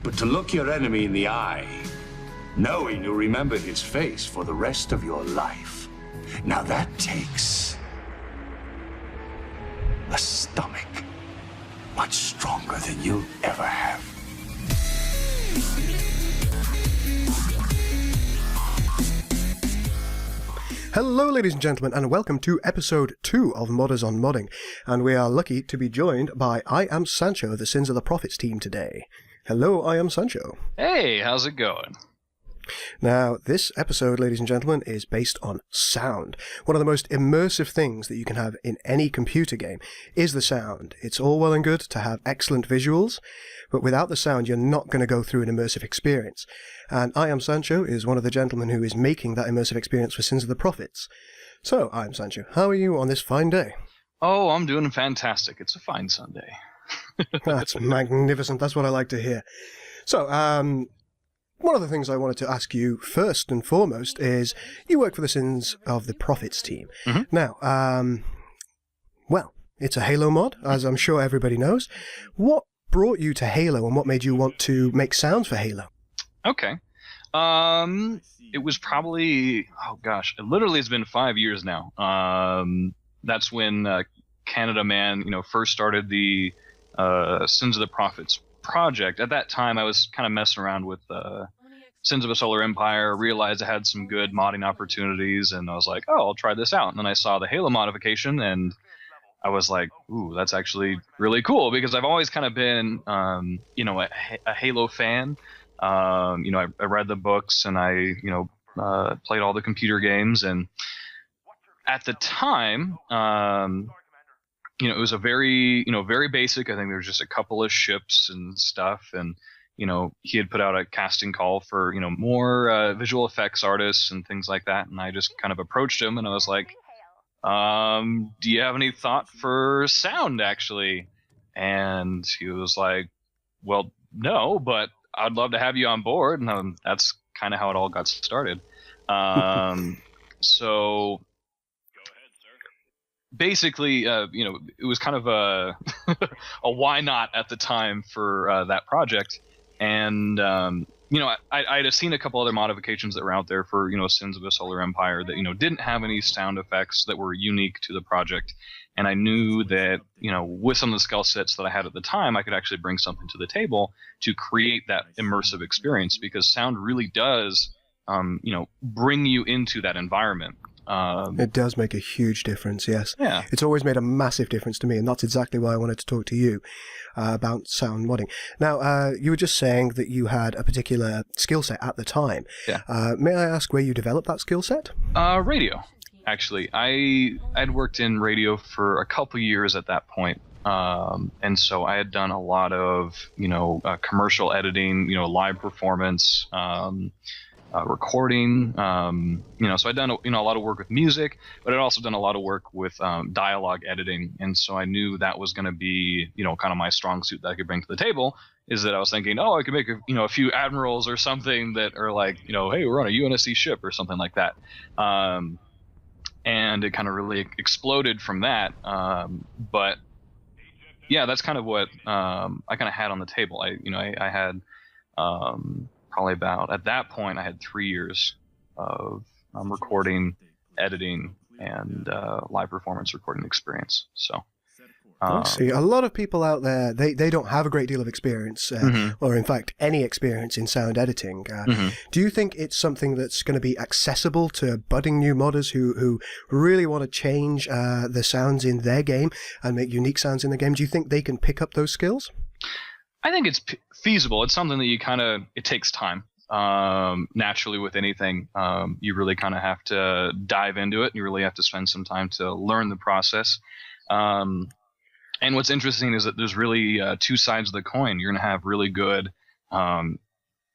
But to look your enemy in the eye, knowing you'll remember his face for the rest of your life, now that takes a stomach much stronger than you'll ever have. Hello ladies and gentlemen, and welcome to episode 2 of Modders on Modding, and we are lucky to be joined by I Am Sancho, the Sins of the Prophets team today. Hello, I Am Sancho. Hey, how's it going? Now, this episode, ladies and gentlemen, is based on sound. One of the most immersive things that you can have in any computer game is the sound. It's all well and good to have excellent visuals, but without the sound, you're not going to go through an immersive experience. And I Am Sancho is one of the gentlemen who is making that immersive experience for Sins of the Prophets. So, I Am Sancho, how are you on this fine day? Oh, I'm doing fantastic. It's a fine Sunday. That's magnificent. That's what I like to hear. So, one of the things I wanted to ask you first and foremost is, you work for the Sins of the Prophets team. Mm-hmm. Now, well, it's a Halo mod, as I'm sure everybody knows. What brought you to Halo, and what made you want to make sounds for Halo? Okay. It was probably, oh gosh, it literally has been 5 years now. That's when Canada Man, first started the Sins of the Prophets project. At that time, I was kind of messing around with Sins of a Solar Empire, realized I had some good modding opportunities, and I was like, oh, I'll try this out. And then I saw the Halo modification, and I was like, ooh, that's actually really cool, because I've always kind of been, a Halo fan. I read the books, and I, played all the computer games, and at the time, it was a very, very basic. I think there was just a couple of ships and stuff, and he had put out a casting call for more visual effects artists and things like that, and I just kind of approached him, and I was like, do you have any thought for sound, actually? And he was like, well, no, but I'd love to have you on board. And that's kind of how it all got started. So basically, it was kind of a why not at the time for that project. And, I'd have seen a couple other modifications that were out there for, Sins of a Solar Empire that, didn't have any sound effects that were unique to the project. And I knew that, with some of the skill sets that I had at the time, I could actually bring something to the table to create that immersive experience, because sound really does, bring you into that environment. It does make a huge difference, yes. Yeah. It's always made a massive difference to me, and that's exactly why I wanted to talk to you about sound modding. Now, you were just saying that you had a particular skill set at the time. Yeah. May I ask where you developed that skill set? Radio, actually. I'd worked in radio for a couple years at that point. And so I had done a lot of, commercial editing, live performance, recording, so I'd done a lot of work with music, but I'd also done a lot of work with dialogue editing, and so I knew that was going to be kind of my strong suit that I could bring to the table. Is that I was thinking, oh, I could make a few admirals or something that are like, hey, we're on a UNSC ship or something like that, and it kind of really exploded from that. But yeah, that's kind of what I kind of had on the table. I had probably about, at that point, I had 3 years of recording, editing, and live performance recording experience. So, I see. A lot of people out there, they don't have a great deal of experience, or in fact, any experience in sound editing. Do you think it's something that's going to be accessible to budding new modders who really want to change the sounds in their game and make unique sounds in the game? Do you think they can pick up those skills? I think it's feasible. It's something that it takes time. Naturally, with anything, you really kind of have to dive into it. You really have to spend some time to learn the process. And what's interesting is that there's really two sides of the coin. You're going to have really good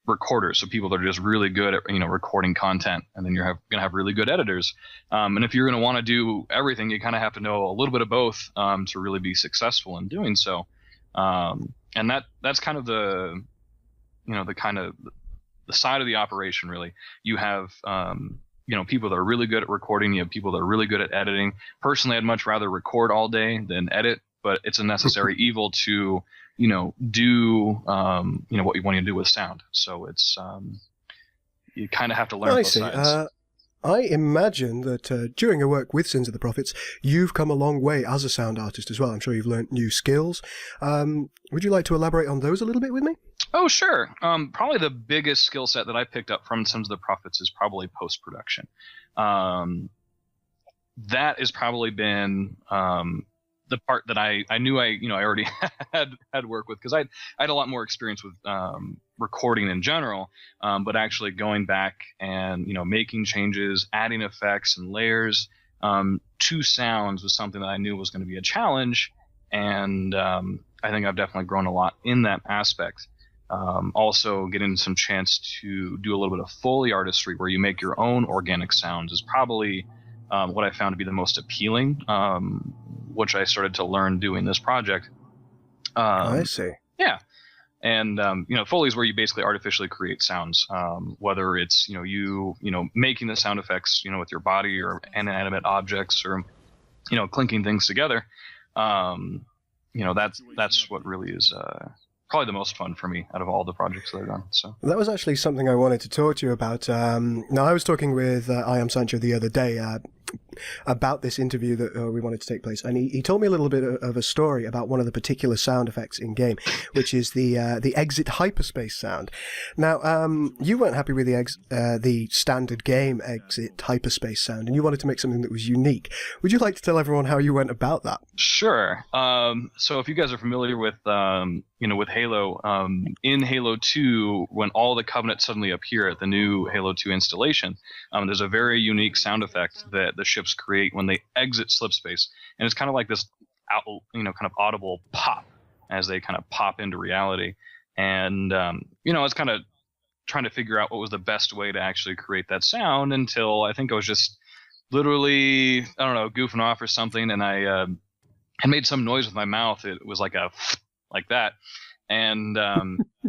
recorders, so people that are just really good at recording content, and then you're going to have really good editors. And if you're going to want to do everything, you kind of have to know a little bit of both to really be successful in doing so. And that's kind of the side of the operation, really. You have people that are really good at recording. You have people that are really good at editing. Personally, I'd much rather record all day than edit, but it's a necessary evil to do what you want to do with sound. So it's you kind of have to learn I both see. sides. I imagine that during your work with Sins of the Prophets, you've come a long way as a sound artist as well. I'm sure you've learnt new skills. Would you like to elaborate on those a little bit with me? Oh, sure. Probably the biggest skill set that I picked up from Sins of the Prophets is probably post-production. That has probably been the part that I knew I already had work with, because I had a lot more experience with recording in general, but actually going back and making changes, adding effects and layers to sounds was something that I knew was going to be a challenge, and I think I've definitely grown a lot in that aspect. Also, getting some chance to do a little bit of Foley artistry, where you make your own organic sounds, is probably what I found to be the most appealing, which I started to learn doing this project. I see. Yeah. And, Foley is where you basically artificially create sounds, whether it's, you making the sound effects, with your body or inanimate objects, or, clinking things together. That's what really is probably the most fun for me out of all the projects that I've done. So that was actually something I wanted to talk to you about. Now, I was talking with I Am Sancho the other day about this interview that we wanted to take place, and he told me a little bit of a story about one of the particular sound effects in game, which is the exit hyperspace sound. Now, you weren't happy with the standard game exit hyperspace sound, and you wanted to make something that was unique. Would you like to tell everyone how you went about that? Sure. So if you guys are familiar with with Halo, in Halo 2, when all the Covenant suddenly appear at the new Halo 2 installation, there's a very unique sound effect that the ships create when they exit slipspace, and it's kind of like this kind of audible pop as they kind of pop into reality. And it's kind of trying to figure out what was the best way to actually create that sound, until I think I was just literally, I don't know, goofing off or something, and I made some noise with my mouth. It was like like that, and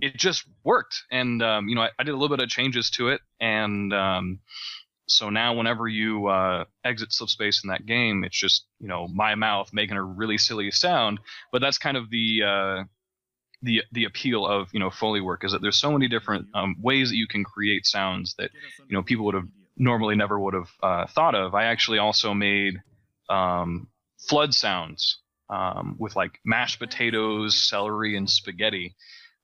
it just worked. And I did a little bit of changes to it, and so now whenever you exit slipspace in that game, it's just my mouth making a really silly sound. But that's kind of the appeal of Foley work, is that there's so many different ways that you can create sounds that people would have normally never would have thought of. I actually also made flood sounds with like mashed potatoes, celery, and spaghetti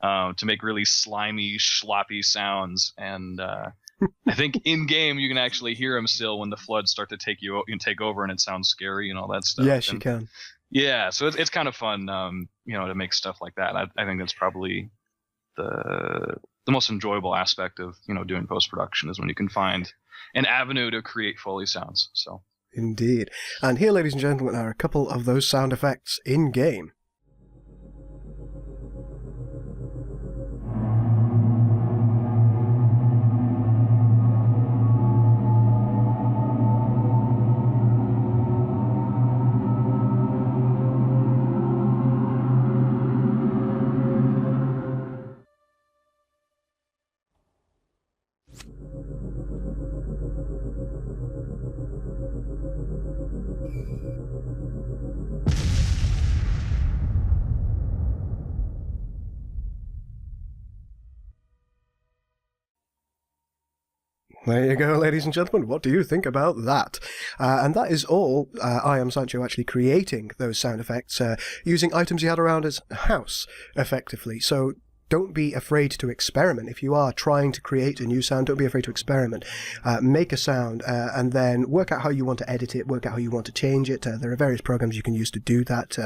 to make really slimy, sloppy sounds. And I think in game you can actually hear them still when the floods start to take over, and it sounds scary and all that stuff. Yes, you can. Yeah, so it's kind of fun, to make stuff like that. I think that's probably the most enjoyable aspect of doing post production, is when you can find an avenue to create Foley sounds. So. Indeed. And here, ladies and gentlemen, are a couple of those sound effects in game. There you go, ladies and gentlemen. What do you think about that? And that is all I Am Sancho actually creating those sound effects using items he had around his house, effectively. So don't be afraid to experiment. If you are trying to create a new sound, don't be afraid to experiment. Make a sound and then work out how you want to edit it, work out how you want to change it. There are various programs you can use to do that.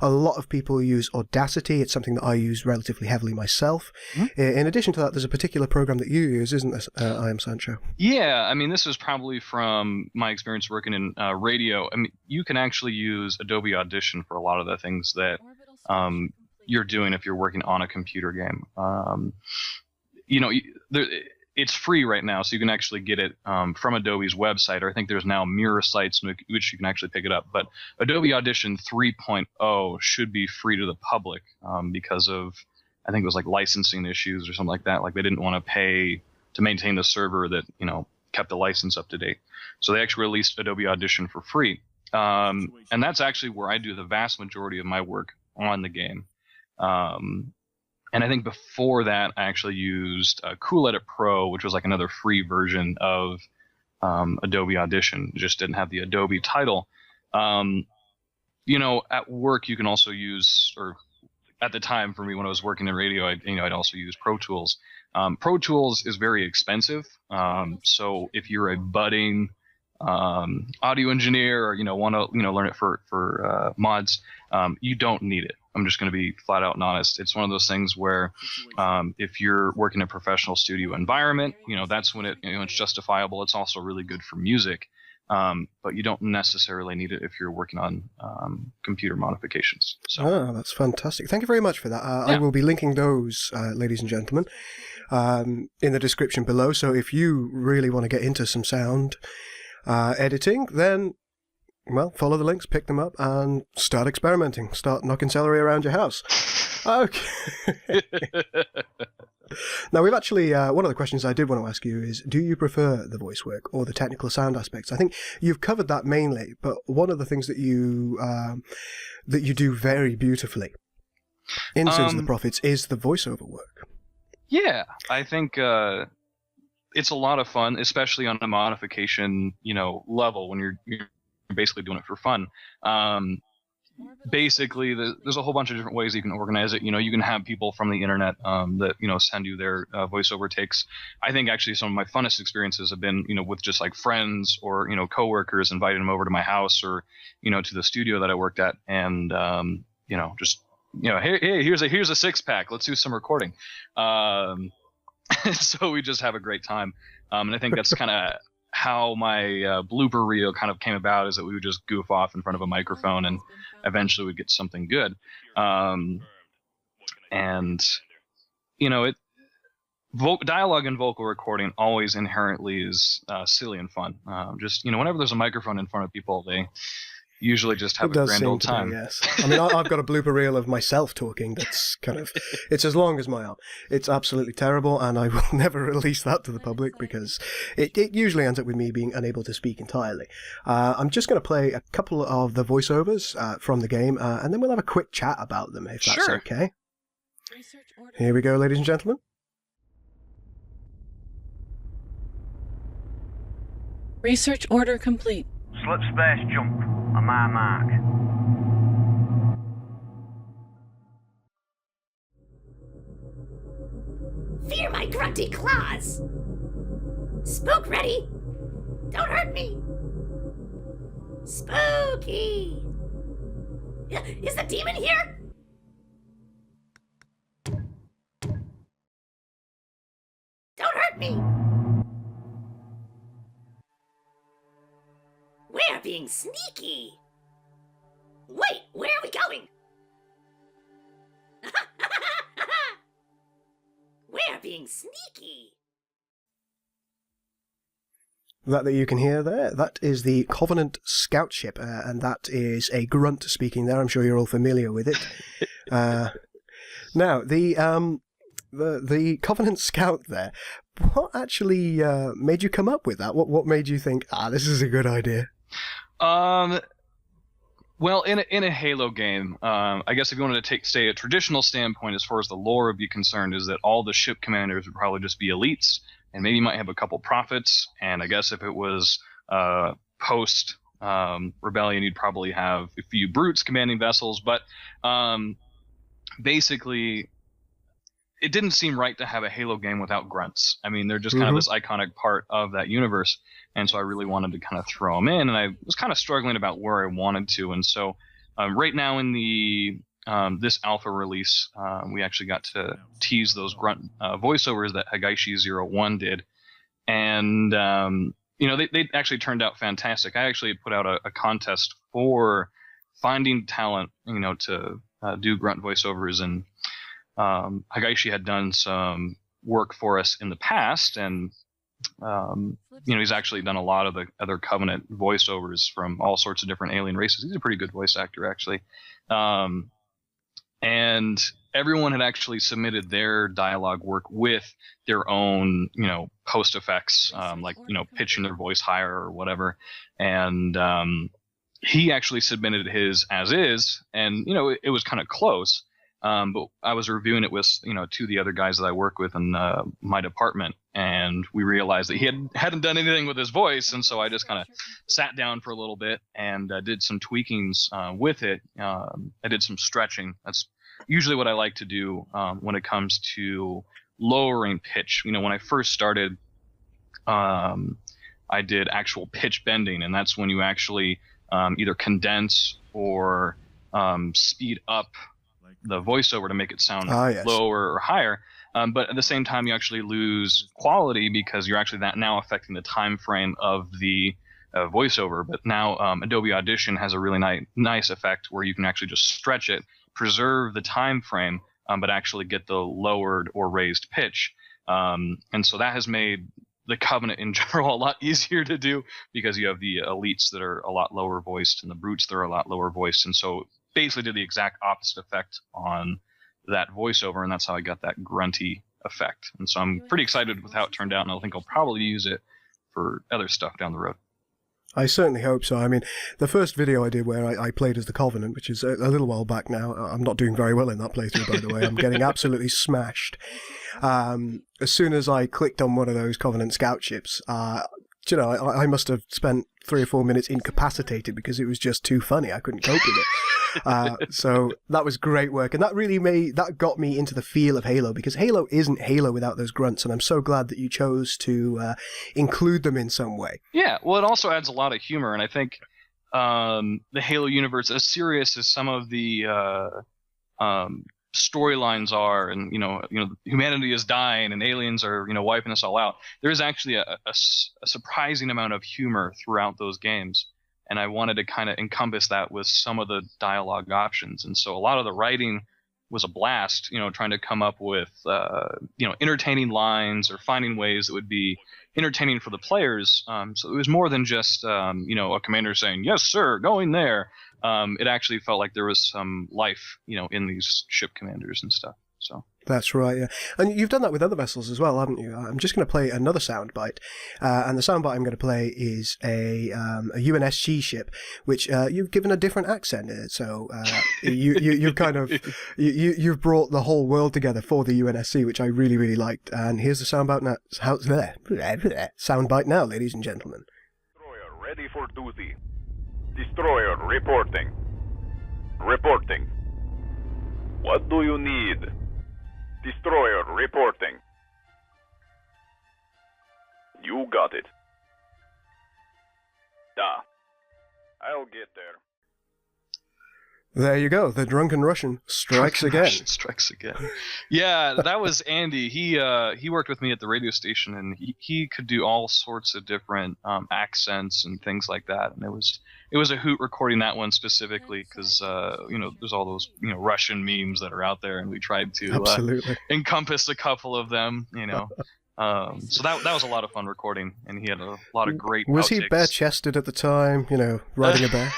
A lot of people use Audacity. It's something that I use relatively heavily myself. Mm-hmm. In addition to that, there's a particular program that you use, isn't there, I Am Sancho? Yeah, I mean, this is probably from my experience working in radio. I mean, you can actually use Adobe Audition for a lot of the things that you're doing if you're working on a computer game. It's free right now, so you can actually get it from Adobe's website, or I think there's now mirror sites in which you can actually pick it up. But Adobe Audition 3.0 should be free to the public because of, I think it was like licensing issues or something like that. Like they didn't want to pay to maintain the server that kept the license up to date. So they actually released Adobe Audition for free, and that's actually where I do the vast majority of my work on the game. And I think before that, I actually used Cool Edit Pro, which was like another free version of Adobe Audition. It just didn't have the Adobe title. At work, you can also use, or at the time for me when I was working in radio, I'd also use Pro Tools. Pro Tools is very expensive. So if you're a budding audio engineer or want to learn it for mods, you don't need it. I'm just going to be flat out and honest. It's one of those things where if you're working in a professional studio environment, that's when it's justifiable. It's also really good for music, but you don't necessarily need it if you're working on computer modifications. So that's fantastic. Thank you very much for that. I will be linking those, ladies and gentlemen, in the description below. So if you really want to get into some sound editing, then follow the links, pick them up, and start experimenting. Start knocking celery around your house. Okay. Now, we've actually, one of the questions I did want to ask you is, do you prefer the voice work or the technical sound aspects? I think you've covered that mainly, but one of the things that you do very beautifully in Sins of the Prophets is the voiceover work. Yeah, I think it's a lot of fun, especially on a modification, level when you're basically doing it for fun. Basically, there's a whole bunch of different ways you can organize it. You can have people from the internet that send you their voiceover takes. I think actually some of my funnest experiences have been with just like friends or coworkers, inviting them over to my house or to the studio that I worked at, and hey, here's a 6-pack. Let's do some recording. So we just have a great time, and I think that's kind of how my blooper reel kind of came about, is that we would just goof off in front of a microphone and eventually we'd get something good. Dialogue and vocal recording always inherently is silly and fun. Whenever there's a microphone in front of people, they usually just have a grand old time. Yes. I mean, I've got a blooper reel of myself talking that's it's as long as my arm. It's absolutely terrible, and I will never release that to the public because it usually ends up with me being unable to speak entirely. I'm just going to play a couple of the voiceovers from the game, and then we'll have a quick chat about them, if that's okay. Here we go, ladies and gentlemen. Research order complete. Slip space jump on my mark. Fear my grunty claws! Spook ready! Don't hurt me! Spooky! Is the demon here? Don't hurt me! We're being sneaky! Wait, where are we going? We're being sneaky! That you can hear there, that is the Covenant scout ship, and that is a grunt speaking there. I'm sure you're all familiar with it. Now, the Covenant scout there, what actually made you come up with that? What made you think, this is a good idea? Well, in a Halo game, I guess if you wanted to stay a traditional standpoint as far as the lore would be concerned, is that all the ship commanders would probably just be elites, and maybe you might have a couple prophets. And I guess if it was post rebellion, you'd probably have a few brutes commanding vessels. But basically, it didn't seem right to have a Halo game without grunts. I mean, they're just kind of this iconic part of that universe. And so I really wanted to kind of throw them in, and I was kind of struggling about where I wanted to. And so right now in the this alpha release, we actually got to tease those grunt voiceovers that Hagaishi01 did. And, they actually turned out fantastic. I actually put out a contest for finding talent, to do grunt voiceovers. And Hagaishi had done some work for us in the past, and he's actually done a lot of the other Covenant voiceovers from all sorts of different alien races. He's a pretty good voice actor, actually. And everyone had actually submitted their dialogue work with their own, post effects, pitching their voice higher or whatever. And he actually submitted his as is, and, it was kind of close. But I was reviewing it with, two of the other guys that I work with in my department, and we realized that he hadn't done anything with his voice, and so I just kind of sat down for a little bit and did some tweakings with it. I did some stretching. That's usually what I like to do when it comes to lowering pitch. When I first started, I did actual pitch bending, and that's when you actually either condense or speed up the voiceover to make it sound lower or higher. But at the same time, you actually lose quality because you're actually now affecting the time frame of the voiceover. But now Adobe Audition has a really nice effect where you can actually just stretch it, preserve the time frame, but actually get the lowered or raised pitch. And so that has made the Covenant in general a lot easier to do, because you have the elites that are a lot lower voiced and the brutes that are a lot lower voiced. And so basically did the exact opposite effect on that voiceover, and that's how I got that grunty effect. And so I'm pretty excited with how it turned out, and I think I'll probably use it for other stuff down the road. I certainly hope so. I mean, the first video I did where I played as the Covenant, which is a little while back now, I'm not doing very well in that playthrough, by the way. I'm getting absolutely smashed. As soon as I clicked on one of those Covenant scout ships, I must have spent 3 or 4 minutes incapacitated because it was just too funny. I couldn't cope with it. So that was great work, and that got me into the feel of Halo, because Halo isn't Halo without those grunts, and I'm so glad that you chose to include them in some way. Yeah, well, it also adds a lot of humor, and I think the Halo universe, as serious as some of the storylines are, and humanity is dying and aliens are wiping us all out, there's actually a surprising amount of humor throughout those games, and I wanted to kind of encompass that with some of the dialogue options. And so a lot of the writing was a blast, trying to come up with entertaining lines or finding ways that would be entertaining for the players. So it was more than just a commander saying, "Yes, sir, going there." It actually felt like there was some life, in these ship commanders and stuff. So that's right, yeah. And you've done that with other vessels as well, haven't you? I'm just going to play another soundbite, and the soundbite I'm going to play is a UNSC ship, which you've given a different accent. So you've kind of you've brought the whole world together for the UNSC, which I really, really liked. And here's the soundbite now. Soundbite now, ladies and gentlemen. Destroyer ready for duty. Destroyer reporting. Reporting. What do you need? Destroyer reporting. You got it. Da. I'll get there. There you go. The drunken Russian strikes again. Russian strikes again. Yeah, that was Andy. He worked with me at the radio station, and he could do all sorts of different accents and things like that. And it was a hoot recording that one specifically because there's all those Russian memes that are out there, and we tried to encompass a couple of them. So that was a lot of fun recording, and he had a lot of great. Was he bare-chested at the time? Riding a bear.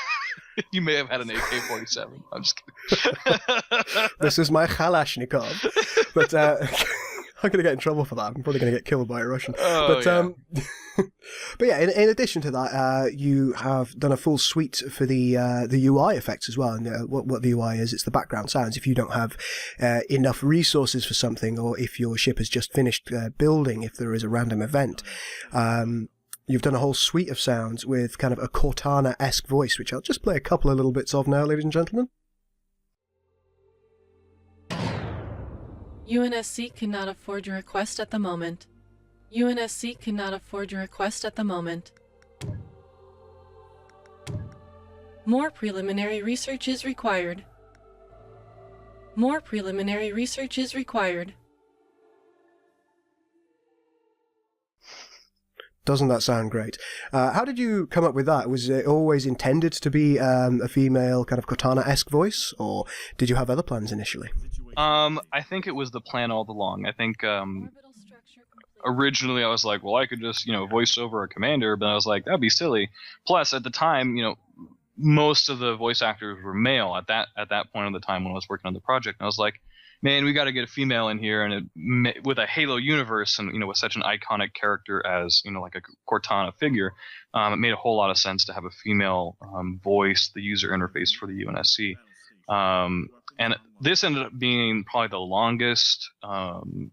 You may have had an AK-47. I'm just kidding. This is my Kalashnikov. But I'm going to get in trouble for that. I'm probably going to get killed by a Russian. But yeah, in addition to that, you have done a full suite for the UI effects as well. And what the UI is, it's the background sounds. If you don't have enough resources for something, or if your ship has just finished building, if there is a random event, you've done a whole suite of sounds with kind of a Cortana-esque voice, which I'll just play a couple of little bits of now, ladies and gentlemen. UNSC cannot afford your request at the moment. UNSC cannot afford your request at the moment. More preliminary research is required. More preliminary research is required. Doesn't that sound great? How did you come up with that? Was it always intended to be a female kind of Cortana-esque voice, or did you have other plans initially? I think it was the plan all along. I think originally I was like, well, I could just voice over a commander, but I was like, that'd be silly. Plus, at the time, most of the voice actors were male at that point of the time when I was working on the project. And I was like, man, we got to get a female in here, and with a Halo universe, and with such an iconic character as like a Cortana figure, it made a whole lot of sense to have a female voice the user interface for the UNSC. And this ended up being probably the longest and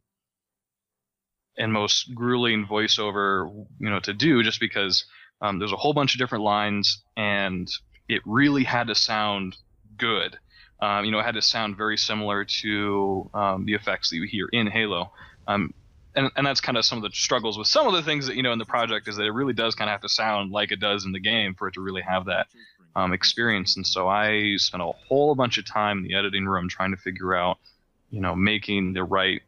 most grueling voiceover, to do, just because there's a whole bunch of different lines, and it really had to sound good. It had to sound very similar to the effects that you hear in Halo. And that's kind of some of the struggles with some of the things that, in the project, is that it really does kind of have to sound like it does in the game for it to really have that experience. And so I spent a whole bunch of time in the editing room trying to figure out, making the right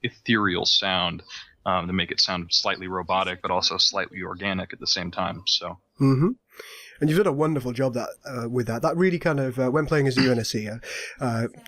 ethereal sound to make it sound slightly robotic, but also slightly organic at the same time. So. Mm-hmm. And you've done a wonderful job with that. That really kind of, when playing as the UNSC,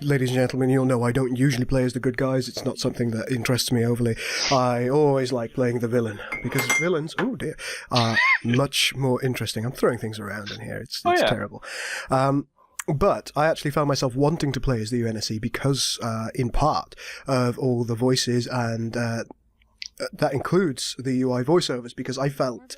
ladies and gentlemen, you'll know I don't usually play as the good guys. It's not something that interests me overly. I always like playing the villain, because villains, oh dear, are much more interesting. I'm throwing things around in here. It's terrible. But I actually found myself wanting to play as the UNSC because, in part, of all the voices, and that includes the UI voiceovers, because I felt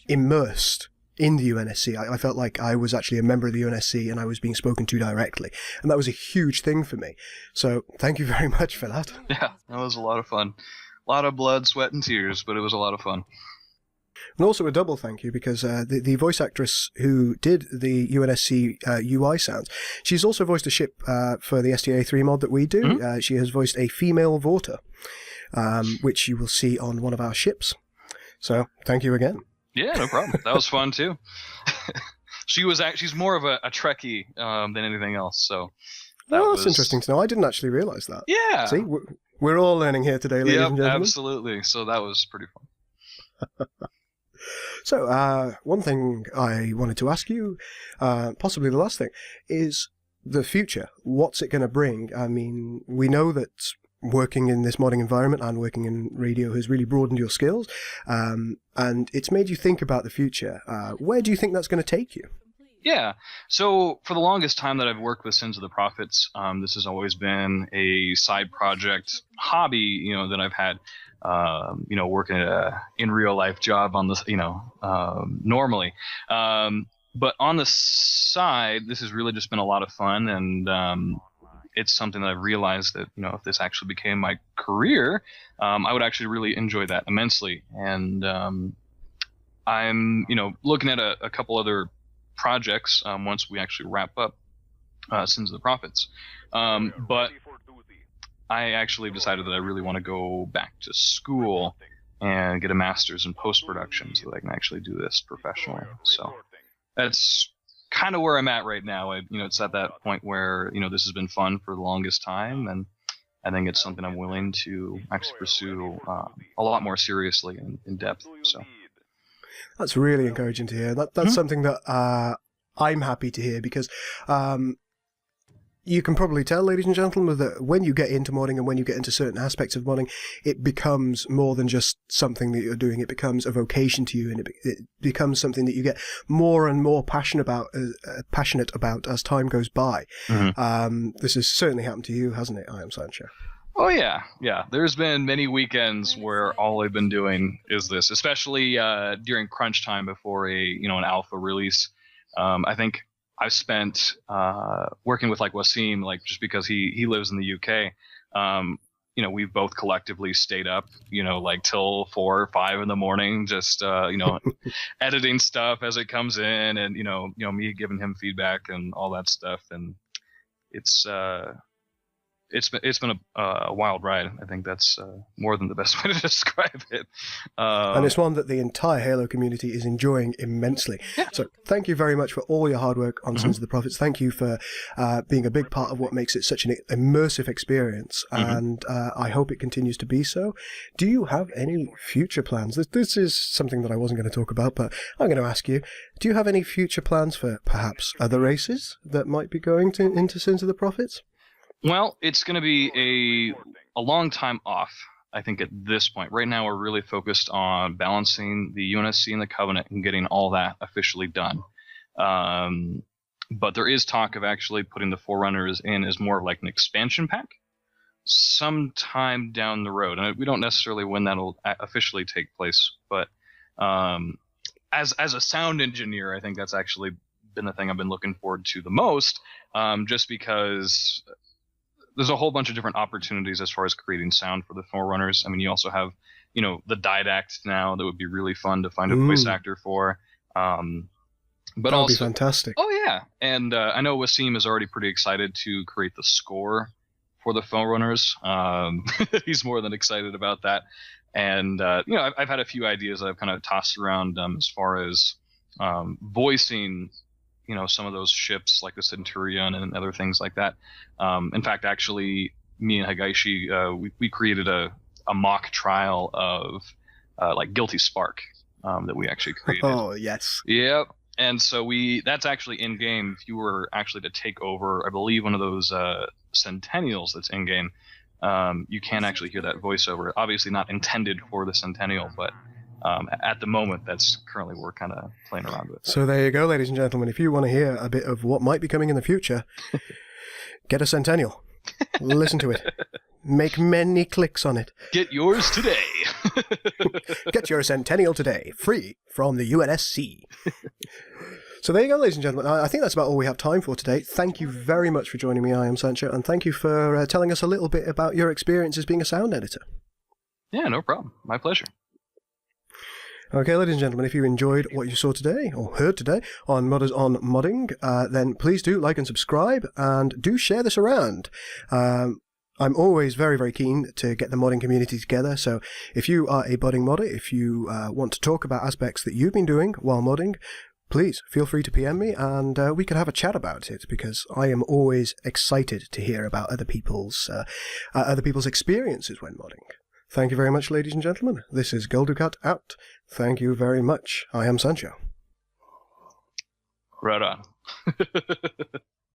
immersed in the UNSC. I felt like I was actually a member of the UNSC and I was being spoken to directly. And that was a huge thing for me. So thank you very much for that. Yeah, that was a lot of fun. A lot of blood, sweat, and tears, but it was a lot of fun. And also a double thank you, because the voice actress who did the UNSC UI sounds, she's also voiced a ship for the STA3 mod that we do. Mm-hmm. She has voiced a female Vorta, which you will see on one of our ships. So thank you again. Yeah, no problem. That was fun too. She's more of a Trekkie than anything else. So that's interesting to know. I didn't actually realize that. Yeah. See, we're all learning here today, ladies and gentlemen. Absolutely. So that was pretty fun. So one thing I wanted to ask you, possibly the last thing, is the future. What's it going to bring? I mean, we know that working in this modding environment and working in radio has really broadened your skills, and it's made you think about the future. Where do you think that's going to take you? Yeah, so for the longest time that I've worked with Sins of the Prophets, this has always been a side project hobby, that I've had, working in real life job on this, normally. But on the side, this has really just been a lot of fun, and it's something that I've realized that, if this actually became my career, I would actually really enjoy that immensely. And I'm, looking at a couple other projects once we actually wrap up Sins of the Prophets. But I actually decided that I really want to go back to school and get a master's in post-production so that I can actually do this professionally. So that's kind of where I'm at right now. It's at that point where, this has been fun for the longest time, and I think it's something I'm willing to actually pursue a lot more seriously and in depth. So that's really encouraging to hear. That's something that I'm happy to hear, because you can probably tell, ladies and gentlemen, that when you get into modding and when you get into certain aspects of modding, it becomes more than just something that you're doing. It becomes a vocation to you, and it becomes something that you get more and more passionate about as time goes by. Mm-hmm. This has certainly happened to you, hasn't it, I Am Sancho? Oh, yeah. There's been many weekends where all I've been doing is this, especially during crunch time before an alpha release. I think I've spent working with Wasim, just because he lives in the UK. We've both collectively stayed up, till 4 or 5 in the morning, just editing stuff as it comes in, and me giving him feedback and all that stuff. And it's been a wild ride. I think that's more than the best way to describe it. And it's one that the entire Halo community is enjoying immensely. Yeah. So thank you very much for all your hard work on Sins of the Prophets. Thank you for being a big part of what makes it such an immersive experience. And I hope it continues to be so. Do you have any future plans? This is something that I wasn't going to talk about, but I'm going to ask you. Do you have any future plans for perhaps other races that might be going into Sins of the Prophets? Well, it's going to be a long time off, I think, at this point. Right now, we're really focused on balancing the UNSC and the Covenant and getting all that officially done. But there is talk of actually putting the Forerunners in as more of like an expansion pack sometime down the road. And we don't necessarily when that'll officially take place. But as a sound engineer, I think that's actually been the thing I've been looking forward to the most, just because there's a whole bunch of different opportunities as far as creating sound for the Forerunners. I mean, you also have, the Didact now that would be really fun to find a voice actor for. But that would also, be fantastic. Oh yeah, and I know Wasim is already pretty excited to create the score for the Forerunners. He's more than excited about that, and I've had a few ideas that I've kind of tossed around as far as voicing, some of those ships like the Centurion and other things like that. In fact, actually, me and Hagaishi, we created a mock trial of like Guilty Spark that we actually created. Oh yes. Yep. And so that's actually in game. If you were actually to take over, I believe, one of those Centennials that's in game, you can actually hear that voiceover. Obviously not intended for the Centennial, but at the moment, that's currently what we're kind of playing around with. So there you go, ladies and gentlemen. If you want to hear a bit of what might be coming in the future, get a Centennial. Listen to it. Make many clicks on it. Get yours today. Get your Centennial today, free from the UNSC. So there you go, ladies and gentlemen. I think that's about all we have time for today. Thank you very much for joining me, I Am Sancho, and thank you for telling us a little bit about your experience as being a sound editor. Yeah, no problem. My pleasure. Okay, ladies and gentlemen, if you enjoyed what you saw today, or heard today, on Modders on Modding, then please do like and subscribe, and do share this around. I'm always very, very keen to get the modding community together, so if you are a budding modder, if you want to talk about aspects that you've been doing while modding, please feel free to PM me, and we can have a chat about it, because I am always excited to hear about other people's experiences when modding. Thank you very much, ladies and gentlemen. This is Goldukat out. Thank you very much. I am Sancho. Right on.